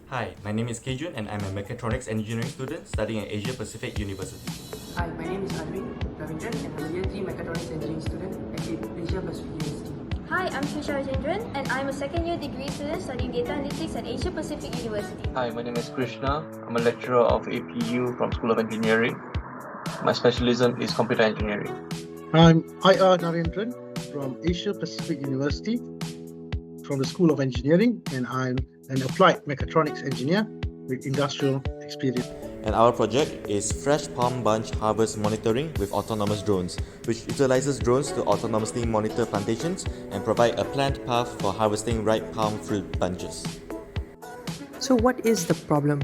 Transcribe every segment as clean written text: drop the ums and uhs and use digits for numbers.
Hi, my name is Kejun and I'm a mechatronics engineering student studying at Asia Pacific University. Hi, my name is Arvind Ravindran and I'm a Year 3 Mechatronics Engineering student at Asia Pacific University. Hi, I'm Trisha Rajendran and I'm a second year degree student studying data analytics at Asia Pacific University. Hi, my name is Krishna. I'm a lecturer of APU from School of Engineering. My specialism is computer engineering. I'm IR Narendran from Asia Pacific University from the School of Engineering, and I'm an applied mechatronics engineer with industrial experience. And our project is Fresh Palm Bunch Harvest Monitoring with Autonomous Drones, which utilizes drones to autonomously monitor plantations and provide a planned path for harvesting ripe palm fruit bunches. So what is the problem?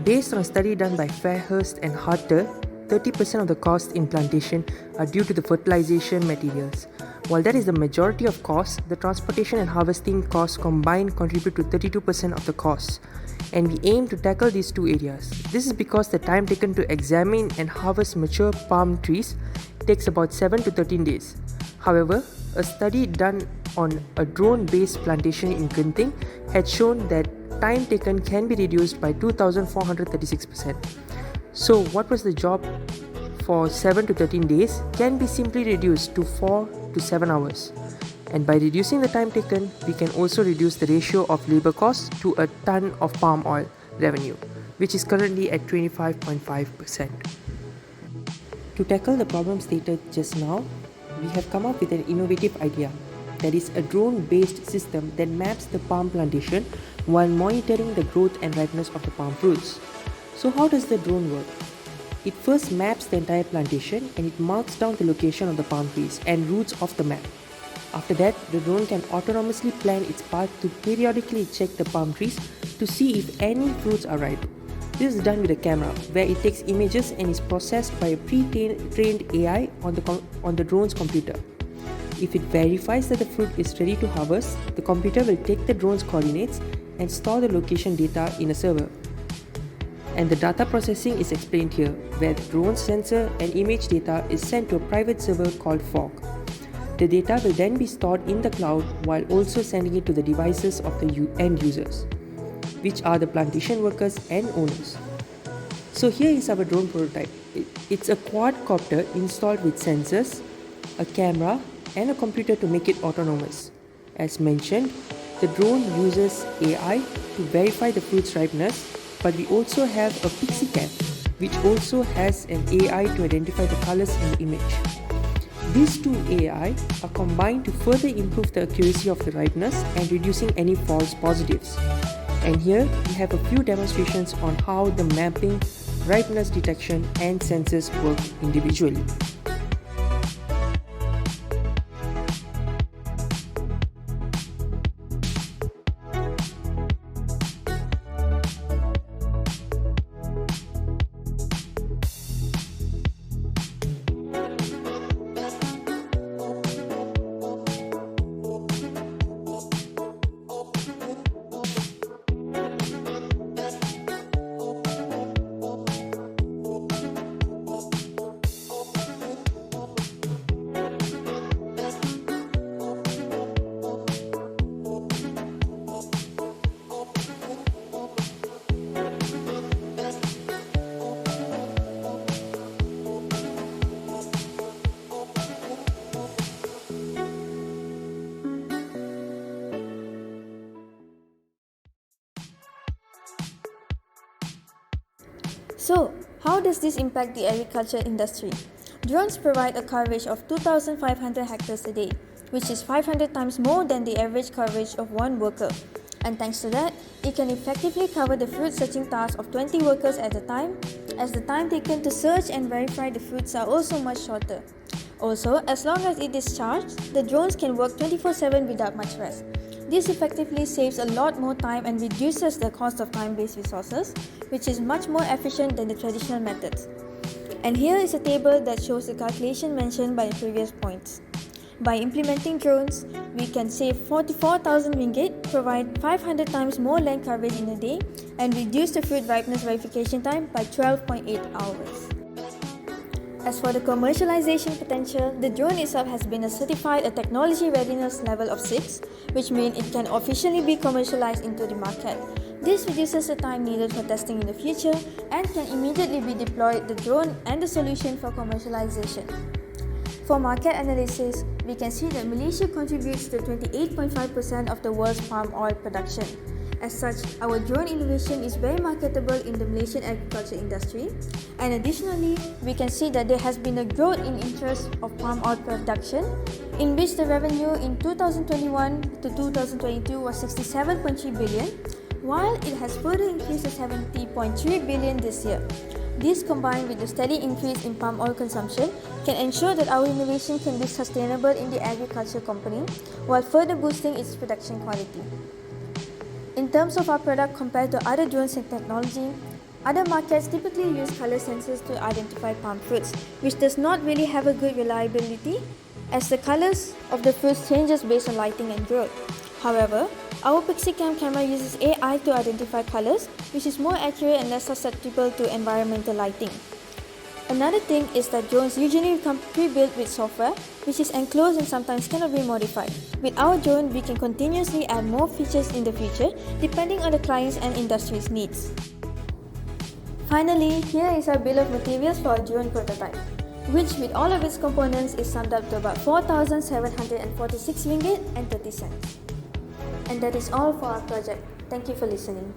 Based on a study done by Fairhurst and Harter, 30% of the costs in plantation are due to the fertilization materials. While that is the majority of costs, the transportation and harvesting costs combined contribute to 32% of the costs. And we aim to tackle these two areas. This is because the time taken to examine and harvest mature palm trees takes about 7 to 13 days. However, a study done on a drone-based plantation in Genting had shown that time taken can be reduced by 2,436%. So what was the job for 7 to 13 days can be simply reduced to 4 to 7 hours. And by reducing the time taken, we can also reduce the ratio of labor costs to a ton of palm oil revenue, which is currently at 25.5%. To tackle the problem stated just now, we have come up with an innovative idea, that is a drone-based system that maps the palm plantation while monitoring the growth and ripeness of the palm fruits. So how does the drone work? It first maps the entire plantation and it marks down the location of the palm trees and roots of the map. After that, the drone can autonomously plan its path to periodically check the palm trees to see if any fruits are ripe. This is done with a camera, where it takes images and is processed by a pre-trained AI on the drone's computer. If it verifies that the fruit is ready to harvest, the computer will take the drone's coordinates and store the location data in a server. And the data processing is explained here, where the drone sensor and image data is sent to a private server called Fog. The data will then be stored in the cloud while also sending it to the devices of the end users, which are the plantation workers and owners. So here is our drone prototype. It's a quadcopter installed with sensors, a camera, and a computer to make it autonomous. As mentioned, the drone uses AI to verify the fruit's ripeness, but we also have a Pixie Cam, which also has an AI to identify the colors in the image. These two AI are combined to further improve the accuracy of the ripeness and reducing any false positives. And here we have a few demonstrations on how the mapping, ripeness detection and sensors work individually. So, how does this impact the agriculture industry? Drones provide a coverage of 2,500 hectares a day, which is 500 times more than the average coverage of one worker. And thanks to that, it can effectively cover the fruit searching task of 20 workers at a time, as the time taken to search and verify the fruits are also much shorter. Also, as long as it is charged, the drones can work 24/7 without much rest. This effectively saves a lot more time and reduces the cost of time-based resources, which is much more efficient than the traditional methods. And here is a table that shows the calculation mentioned by the previous points. By implementing drones, we can save 44,000 ringgit, provide 500 times more land coverage in a day, and reduce the fruit ripeness verification time by 12.8 hours. As for the commercialization potential, the drone itself has been certified a technology readiness level of 6, which means it can officially be commercialized into the market. This reduces the time needed for testing in the future and can immediately be deployed the drone and the solution for commercialization. For market analysis, we can see that Malaysia contributes to 28.5% of the world's palm oil production. As such, our drone innovation is very marketable in the Malaysian agriculture industry. And additionally, we can see that there has been a growth in interest of palm oil production, in which the revenue in 2021 to 2022 was 67.3 billion, while it has further increased to 70.3 billion this year. This, combined with the steady increase in palm oil consumption, can ensure that our innovation can be sustainable in the agriculture company, while further boosting its production quality. In terms of our product compared to other drones and technology, other markets typically use color sensors to identify palm fruits, which does not really have a good reliability, as the colors of the fruits changes based on lighting and growth. However, our PixieCam camera uses AI to identify colors, which is more accurate and less susceptible to environmental lighting. Another thing is that drones usually come pre-built with software, which is enclosed and sometimes cannot be modified. With our drone, we can continuously add more features in the future, depending on the client's and industry's needs. Finally, here is our bill of materials for our drone prototype, which with all of its components is summed up to about 4,746 ringgit and 30 cents. And that is all for our project. Thank you for listening.